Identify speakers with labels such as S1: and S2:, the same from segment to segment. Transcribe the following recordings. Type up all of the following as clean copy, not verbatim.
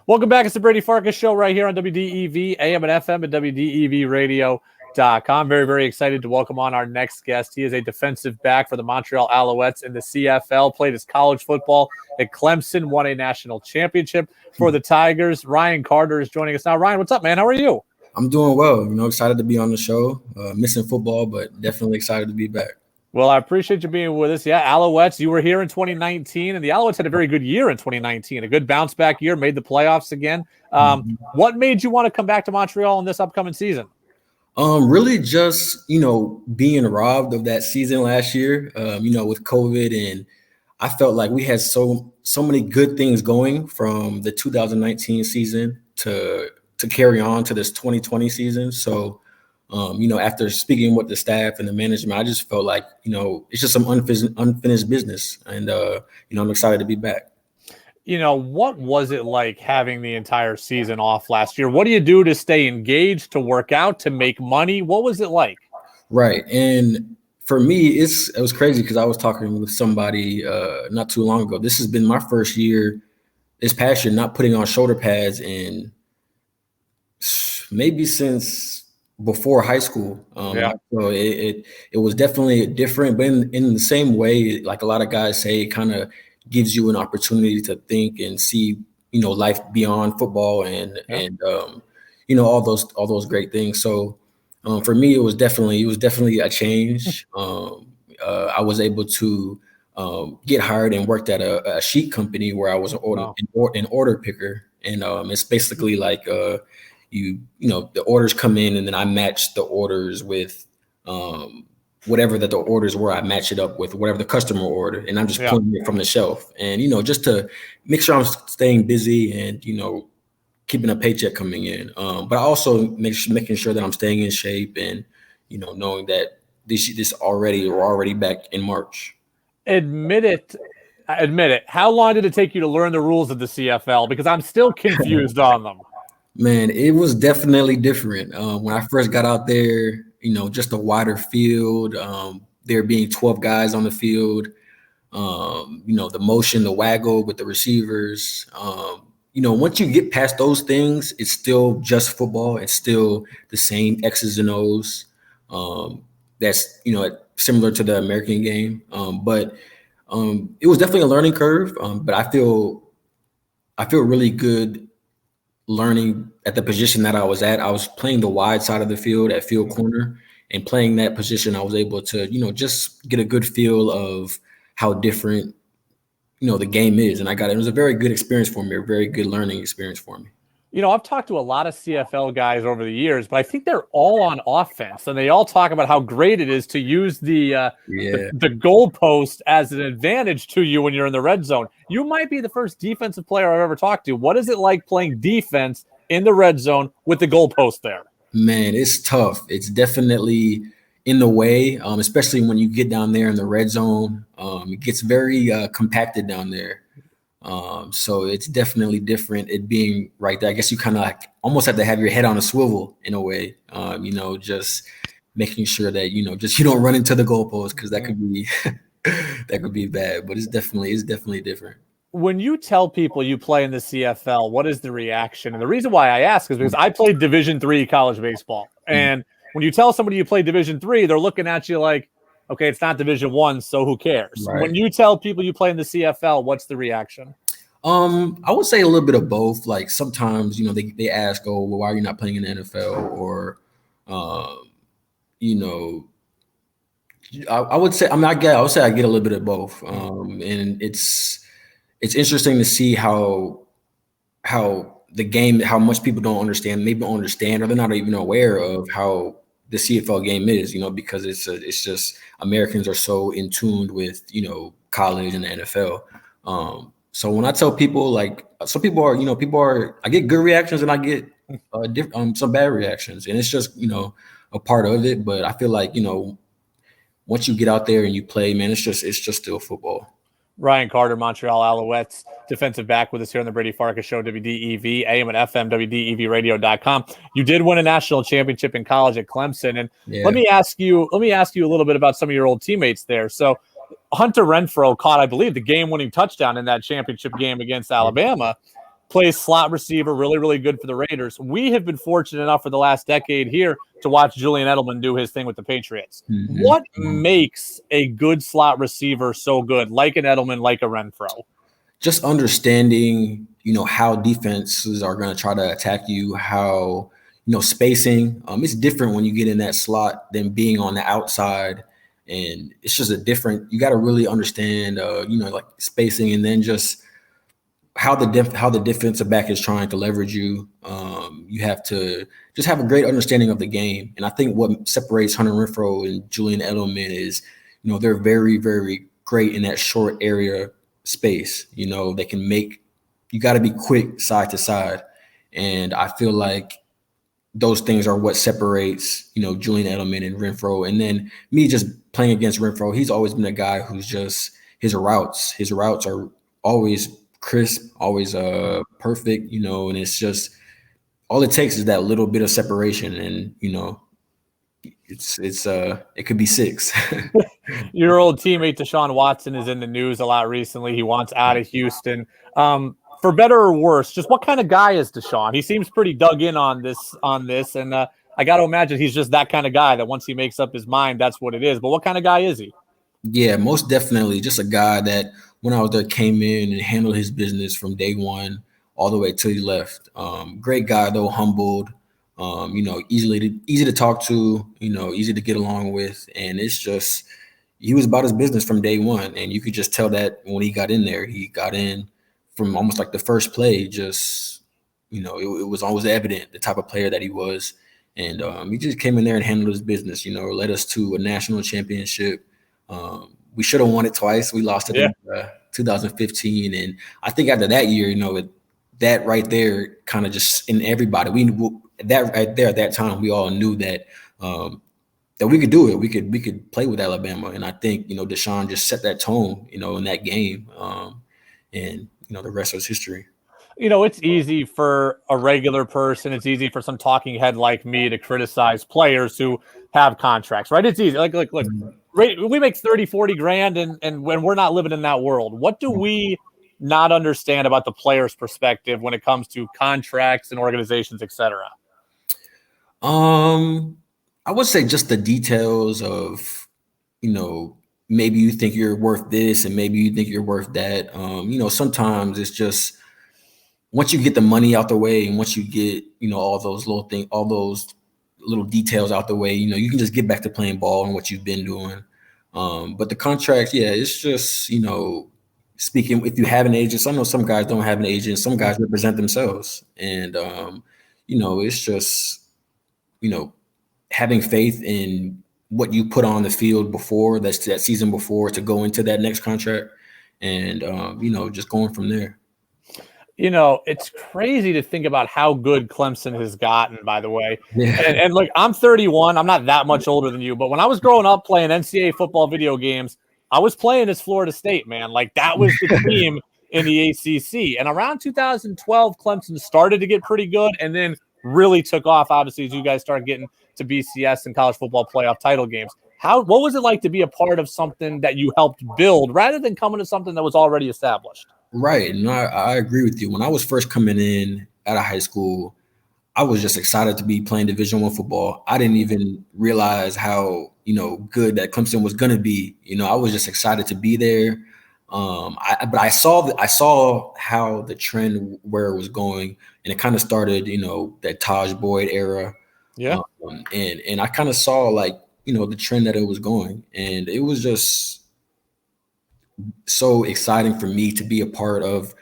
S1: Welcome back. It's the Brady Farkas Show right here on WDEV, AM and FM, and WDEVradio.com. Very, very excited to welcome on our next guest. He is a defensive back for the Montreal Alouettes in the CFL, played his college football at Clemson, won a national championship for the Tigers. Ryan Carter is joining us now. Ryan, what's up, man? How are you?
S2: I'm doing well. Excited to be on the show. Missing football, but definitely excited to be back.
S1: Well, I appreciate you being with us. Yeah, Alouettes, you were here in 2019, and the Alouettes had a very good year in 2019, a good bounce-back year, made the playoffs again. What made you want to come back to Montreal in this upcoming season?
S2: Really just, being robbed of that season last year, with COVID, and I felt like we had so many good things going from the 2019 season to carry on to this 2020 season. So, after speaking with the staff and the management, I just felt like, it's just some unfinished business. And, I'm excited to be back.
S1: What was it like having the entire season off last year? What do you do to stay engaged, to work out, to make money? What was it like?
S2: Right. And for me, it was crazy because I was talking with somebody not too long ago. This has been my first year, this past year, not putting on shoulder pads in maybe since before high school. So it was definitely different, but in the same way, like a lot of guys say, it kind of gives you an opportunity to think and see, life beyond football and all those great things. So for me, it was definitely a change. I was able to get hired and worked at a sheet company where I was an order picker, and it's basically like the orders come in, and then I match the orders with whatever that the orders were. I match it up with whatever the customer ordered, and I'm just pulling it from the shelf. And just to make sure I'm staying busy and keeping a paycheck coming in. But I also making sure that I'm staying in shape and knowing that we're already back in March.
S1: Admit it. How long did it take you to learn the rules of the CFL? Because I'm still confused on them.
S2: Man, it was definitely different. When I first got out there, just a wider field, there being 12 guys on the field, the motion, the waggle with the receivers. Once you get past those things, it's still just football. It's still the same X's and O's. That's, similar to the American game. But it was definitely a learning curve. But I feel really good learning at the position that I was at. I was playing the wide side of the field at field corner, and playing that position, I was able to, just get a good feel of how different, the game is. And it was a very good experience for me, a very good learning experience for me.
S1: I've talked to a lot of CFL guys over the years, but I think they're all on offense, and they all talk about how great it is to use the goalpost as an advantage to you when you're in the red zone. You might be the first defensive player I've ever talked to. What is it like playing defense in the red zone with the goalpost there?
S2: Man, it's tough. It's definitely in the way, especially when you get down there in the red zone. It gets very compacted down there. So it's definitely different, it being right there. I guess you kind of almost have to have your head on a swivel in a way, just making sure that, you don't run into the goalpost, because that could be bad, but it's definitely different.
S1: When you tell people you play in the CFL, what is the reaction? And the reason why I ask is because I played Division III college baseball. And when you tell somebody you play Division III, they're looking at you like, okay, it's not Division I, so who cares? Right. When you tell people you play in the CFL, what's the reaction?
S2: I would say a little bit of both. Like sometimes, they ask, oh, well, why are you not playing in the NFL? Or, I would say, I get a little bit of both. And it's interesting to see how the game, how much people don't understand, or they're not even aware of how the CFL game is, because it's just Americans are so in tune with, college and the NFL. So when I tell people, like, some people are, I get good reactions and I get some bad reactions, and it's just, a part of it. But I feel like, once you get out there and you play, man, it's just still football.
S1: Ryan Carter, Montreal Alouettes defensive back, with us here on the Brady Farkas Show, WDEV, AM and FM, WDEVradio.com. You did win a national championship in college at Clemson, and let me ask you a little bit about some of your old teammates there. So Hunter Renfrow caught, I believe, the game-winning touchdown in that championship game against Alabama. plays slot receiver, really, really good for the Raiders. We have been fortunate enough for the last decade here to watch Julian Edelman do his thing with the Patriots.
S2: Mm-hmm.
S1: What makes a good slot receiver so good, like an Edelman, like a Renfro?
S2: Just understanding, how defenses are going to try to attack you, how, spacing. It's different when you get in that slot than being on the outside. And it's just you got to really understand, like spacing, and then just how the defensive back is trying to leverage you. You have to just have a great understanding of the game. And I think what separates Hunter Renfrow and Julian Edelman is, they're very, very great in that short area space. They can you got to be quick side to side. And I feel like those things are what separates, Julian Edelman and Renfrow. And then me just playing against Renfrow, he's always been a guy who's just his routes are always crisp, always perfect, and it's just all it takes is that little bit of separation, and it could be 6.
S1: Your old teammate Deshaun Watson is in the news a lot recently. He wants out of Houston. For better or worse, just what kind of guy is Deshaun? He seems pretty dug in on this, and I got to imagine he's just that kind of guy that once he makes up his mind, that's what it is. But what kind of guy is he?
S2: Yeah, most definitely. Just a guy that when I was there came in and handled his business from day one all the way till he left. Great guy though, humbled. Easy to talk to. Easy to get along with, and it's just he was about his business from day one, and you could just tell that when he got in there. He got in from almost like the first play. Just it was always evident the type of player that he was, and he just came in there and handled his business. Led us to a national championship. We should have won it twice. We lost it in 2015, and I think after that year, that right there kind of just in everybody. That right there at that time, we all knew that that we could do it. We could play with Alabama, and I think Deshaun just set that tone, in that game, and the rest was history.
S1: It's easy for a regular person. It's easy for some talking head like me to criticize players who have contracts, right? It's easy. Look, we make 30, 40 grand and when we're not living in that world. What do we not understand about the player's perspective when it comes to contracts and organizations, et cetera?
S2: I would say just the details of, maybe you think you're worth this and maybe you think you're worth that. Sometimes it's just once you get the money out the way and once you get, all those little details out the way, you can just get back to playing ball and what you've been doing. But the contracts, it's just, speaking, if you have an agent, I know some guys don't have an agent, some guys represent themselves. And, it's just, having faith in what you put on the field before that season before to go into that next contract and, just going from there.
S1: It's crazy to think about how good Clemson has gotten, by the way.
S2: Yeah.
S1: And look, I'm 31. I'm not that much older than you. But when I was growing up playing NCAA football video games, I was playing as Florida State, man. Like, that was the team in the ACC. And around 2012, Clemson started to get pretty good and then really took off, obviously, as you guys started getting to BCS and college football playoff title games. What was it like to be a part of something that you helped build rather than coming to something that was already established?
S2: Right. And I agree with you. When I was first coming in out of high school, I was just excited to be playing Division I football. I didn't even realize how, good that Clemson was going to be. I was just excited to be there. But I saw how the trend where it was going, and it kind of started, that Taj Boyd era.
S1: Yeah.
S2: And I kind of saw the trend that it was going, and it was just so exciting for me to be a part of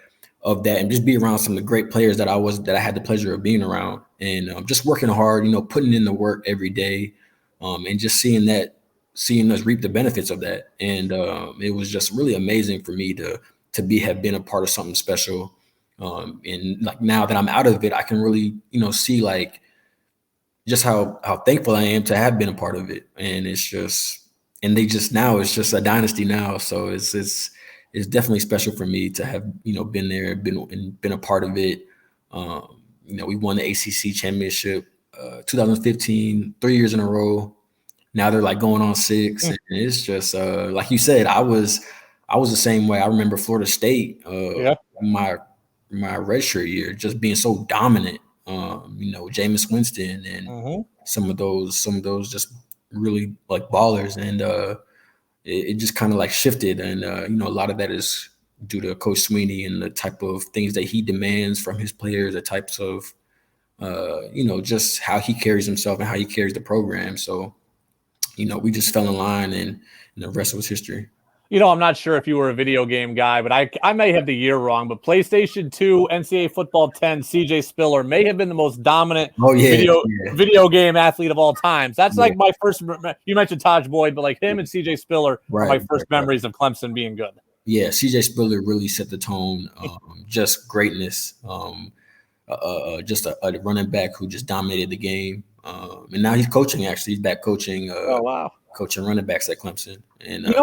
S2: that and just be around some of the great players that I had the pleasure of being around, and just working hard, putting in the work every day, and just seeing us reap the benefits of that. And it was just really amazing for me to have been a part of something special. And now that I'm out of it, I can really, see just how thankful I am to have been a part of it. And it's just a dynasty now. So it's definitely special for me to have, been there, been a part of it. We won the ACC championship, 2015, 3 years in a row. Now they're going on 6. And it's just, like you said, I was the same way. I remember Florida State, redshirt year, just being so dominant. Jameis Winston and some of those just really like ballers, and it just kind of like shifted, and a lot of that is due to Coach Sweeney and the type of things that he demands from his players, the types of just how he carries himself and how he carries the program. So, we just fell in line, and the rest was history.
S1: I'm not sure if you were a video game guy, but I may have the year wrong, but PlayStation 2, NCAA Football 10, CJ Spiller may have been the most dominant video game athlete of all time. That's like my first – you mentioned Taj Boyd, but like him and CJ Spiller are my first memories of Clemson being good.
S2: Yeah, CJ Spiller really set the tone, just greatness, just a running back who just dominated the game. And now he's coaching, actually. He's back coaching coaching running backs at Clemson. And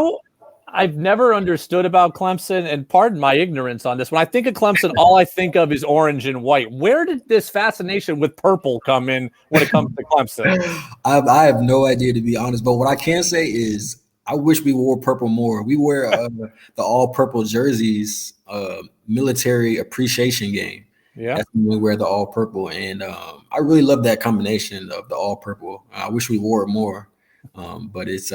S1: I've never understood about Clemson, and pardon my ignorance on this. When I think of Clemson, all I think of is orange and white. Where did this fascination with purple come in when it comes to Clemson?
S2: I have no idea, to be honest. But what I can say is I wish we wore purple more. We wear the all-purple jerseys, military appreciation game.
S1: Yeah,
S2: that's when we wear the all-purple. And I really love that combination of the all-purple. I wish we wore it more. But it's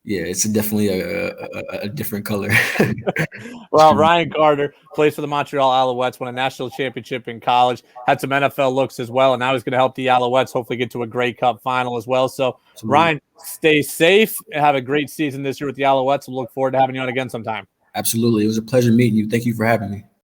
S2: it's definitely a different color.
S1: Well, Ryan Carter plays for the Montreal Alouettes, won a national championship in college, had some NFL looks as well, and now he's going to help the Alouettes hopefully get to a Grey Cup final as well. So, absolutely. Ryan, stay safe and have a great season this year with the Alouettes. We'll look forward to having you on again sometime.
S2: Absolutely. It was a pleasure meeting you. Thank you for having me.